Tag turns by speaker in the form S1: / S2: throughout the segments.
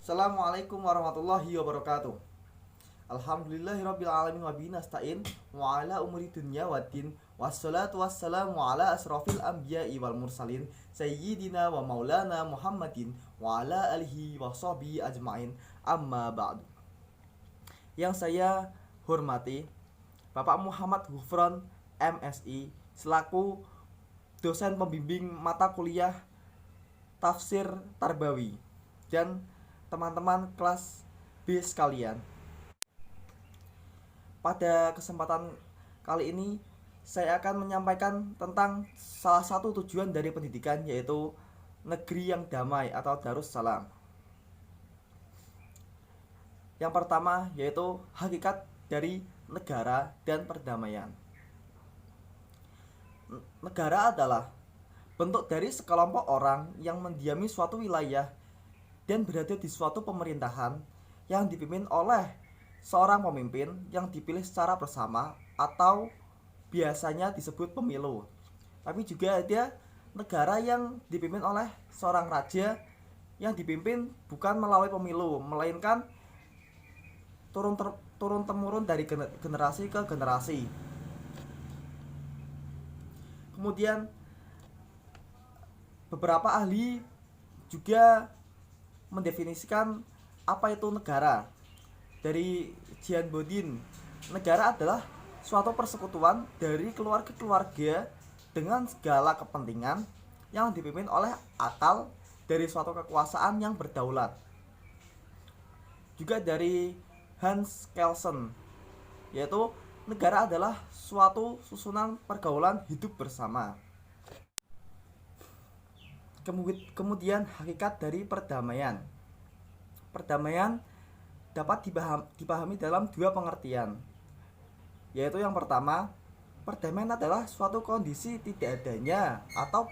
S1: Assalamualaikum warahmatullahi wabarakatuh. Alhamdulillahirabbil alamin wa bihi nasta'in wa ala umuri dunya waddin wassalatu wassalamu ala asrofil anbiya'i wal mursalin sayyidina wa maulana Muhammadin wa ala alihi wa sahbihi ajmain, amma ba'du. Yang saya hormati Bapak Muhammad Hufron MSI selaku dosen pembimbing mata kuliah Tafsir Tarbawi dan teman-teman kelas B sekalian. Pada kesempatan kali ini saya akan menyampaikan tentang salah satu tujuan dari pendidikan, yaitu negeri yang damai atau Darussalam. Yang pertama yaitu hakikat dari negara dan perdamaian. Negara adalah bentuk dari sekelompok orang yang mendiami suatu wilayah dan berada di suatu pemerintahan yang dipimpin oleh seorang pemimpin yang dipilih secara bersama atau biasanya disebut pemilu. Tapi juga ada negara yang dipimpin oleh seorang raja yang dipimpin bukan melalui pemilu, melainkan turun temurun dari generasi ke generasi. Kemudian beberapa ahli juga mendefinisikan apa itu negara. Dari Jean Bodin, negara adalah suatu persekutuan dari keluarga-keluarga dengan segala kepentingan yang dipimpin oleh akal dari suatu kekuasaan yang berdaulat. Juga dari Hans Kelsen, yaitu negara adalah suatu susunan pergaulan hidup bersama. Kemudian hakikat dari perdamaian. Perdamaian dapat dipahami dalam dua pengertian, yaitu yang pertama, perdamaian adalah suatu kondisi tidak adanya atau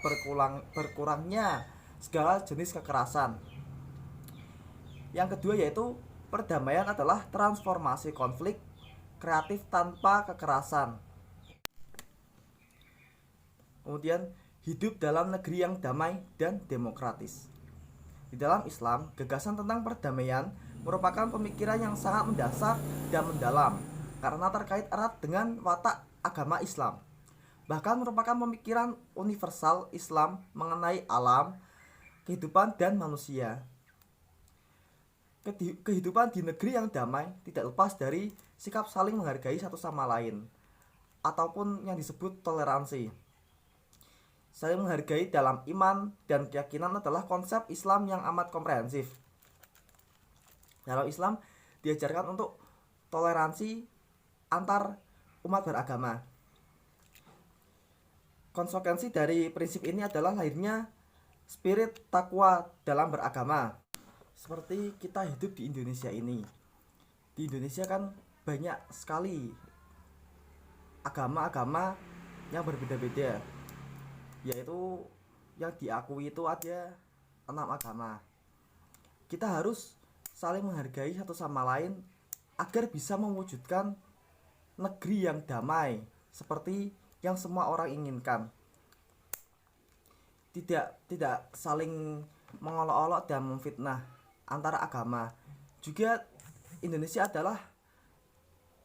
S1: berkurangnya segala jenis kekerasan. Yang kedua yaitu perdamaian adalah transformasi konflik kreatif tanpa kekerasan. Kemudian hidup dalam negeri yang damai dan demokratis. Di dalam Islam, gagasan tentang perdamaian merupakan pemikiran yang sangat mendasar dan mendalam karena terkait erat dengan watak agama Islam. Bahkan merupakan pemikiran universal Islam mengenai alam, kehidupan, dan manusia. Kehidupan di negeri yang damai tidak lepas dari sikap saling menghargai satu sama lain, ataupun yang disebut toleransi. Saling menghargai dalam iman dan keyakinan adalah konsep Islam yang amat komprehensif. Dalam Islam diajarkan untuk toleransi antar umat beragama. Konsekuensi dari prinsip ini adalah lahirnya spirit takwa dalam beragama. Seperti kita hidup di Indonesia ini. Di Indonesia kan banyak sekali agama-agama yang berbeda-beda, yaitu yang diakui itu ada 6 agama. Kita harus saling menghargai satu sama lain agar bisa mewujudkan negeri yang damai seperti yang semua orang inginkan. Tidak saling mengolok-olok dan memfitnah antara agama. Juga Indonesia adalah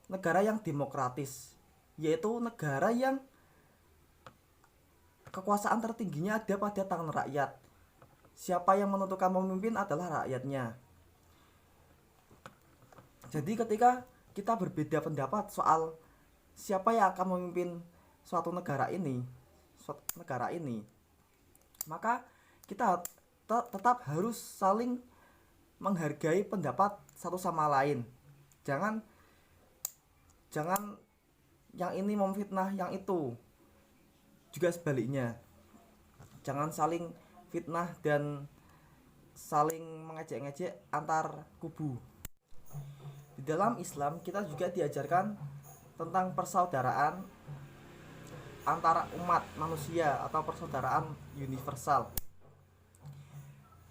S1: negara yang demokratis, yaitu negara yang kekuasaan tertingginya ada pada tangan rakyat. Siapa yang menentukan pemimpin adalah rakyatnya. Jadi ketika kita berbeda pendapat soal siapa yang akan memimpin suatu negara ini, maka kita tetap harus saling menghargai pendapat satu sama lain. Jangan yang ini memfitnah yang itu. Juga sebaliknya, jangan saling fitnah dan saling mengejek-ngejek antar kubu. Di dalam Islam kita juga diajarkan tentang persaudaraan antara umat manusia atau persaudaraan universal.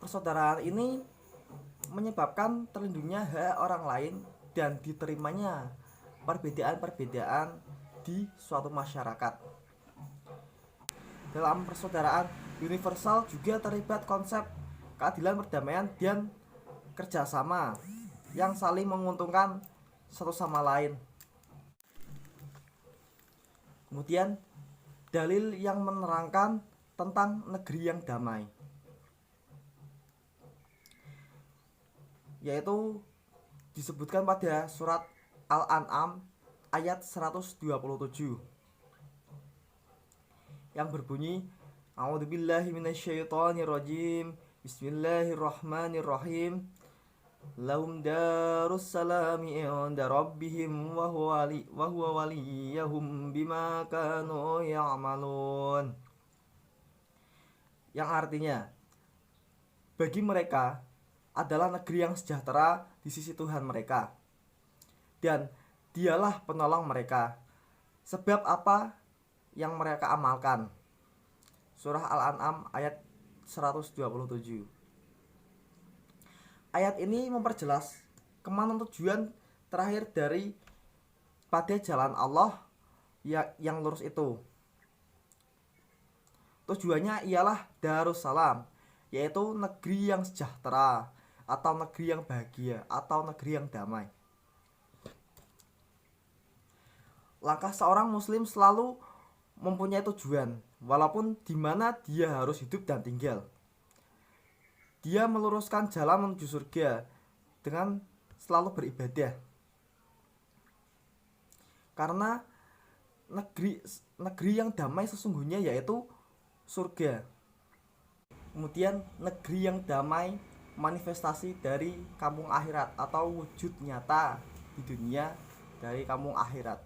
S1: Persaudaraan ini menyebabkan terlindungnya hak orang lain dan diterimanya perbedaan-perbedaan di suatu masyarakat. Dalam persaudaraan universal juga terlibat konsep keadilan, perdamaian, dan kerjasama yang saling menguntungkan satu sama lain. Kemudian dalil yang menerangkan tentang negeri yang damai, yaitu disebutkan pada surat Al-An'am ayat 127 yang berbunyi, A'udzubillahi minasyaitonirrajim, Bismillahirrahmanirrahim, lahum darus salami inda rabbihim wa huwa waliyahum bima kanu ya'malun. Yang artinya, bagi mereka adalah negeri yang sejahtera di sisi Tuhan mereka, dan dialah penolong mereka sebab apa yang mereka amalkan. Surah Al-An'am ayat 127. Ayat ini memperjelas kemana tujuan terakhir dari pada jalan Allah yang lurus itu. Tujuannya ialah Darussalam, yaitu negeri yang sejahtera, atau negeri yang bahagia, atau negeri yang damai. Langkah seorang muslim selalu mempunyai tujuan, walaupun di mana dia harus hidup dan tinggal. Dia meluruskan jalan menuju surga dengan selalu beribadah. Karena negeri yang damai sesungguhnya yaitu surga. Kemudian negeri yang damai manifestasi dari kampung akhirat atau wujud nyata di dunia dari kampung akhirat.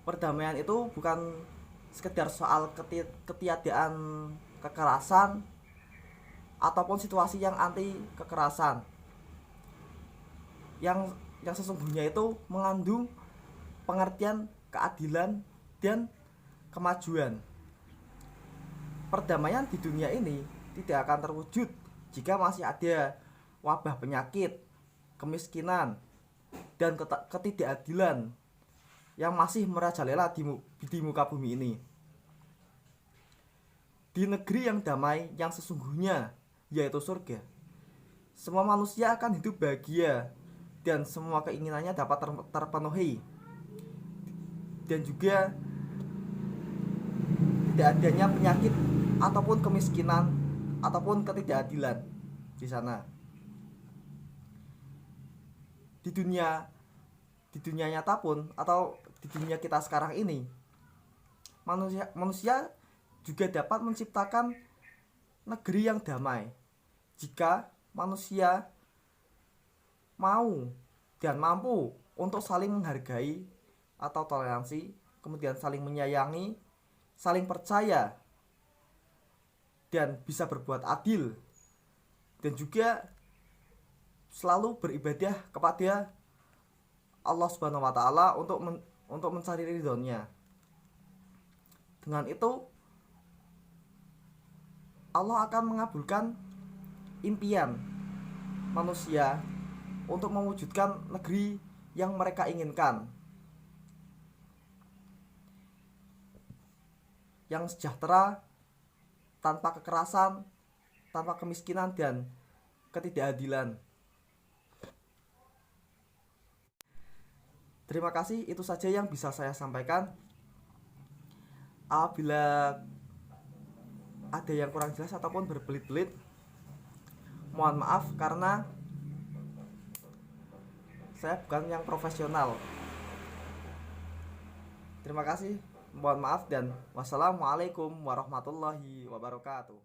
S1: Perdamaian itu bukan sekedar soal ketiadaan kekerasan ataupun situasi yang anti kekerasan. Yang sesungguhnya itu mengandung pengertian keadilan dan kemajuan. Perdamaian di dunia ini tidak akan terwujud jika masih ada wabah penyakit, kemiskinan, dan ketidakadilan yang masih merajalela di muka bumi ini. Di negeri yang damai yang sesungguhnya, yaitu surga, semua manusia akan hidup bahagia dan semua keinginannya dapat terpenuhi, dan juga tidak adanya penyakit ataupun kemiskinan ataupun ketidakadilan di sana. Di dunia nyata pun atau di dunia kita sekarang ini, manusia juga dapat menciptakan negeri yang damai jika manusia mau dan mampu untuk saling menghargai atau toleransi, kemudian saling menyayangi, saling percaya, dan bisa berbuat adil, dan juga selalu beribadah kepada Allah Subhanahu wa Ta'ala untuk mencari ridhonya. Dengan itu Allah akan mengabulkan impian manusia untuk mewujudkan negeri yang mereka inginkan, yang sejahtera, tanpa kekerasan, tanpa kemiskinan dan ketidakadilan. Terima kasih, itu saja yang bisa saya sampaikan. Apabila ada yang kurang jelas ataupun berbelit-belit, mohon maaf karena saya bukan yang profesional. Terima kasih, mohon maaf, dan wassalamualaikum warahmatullahi wabarakatuh.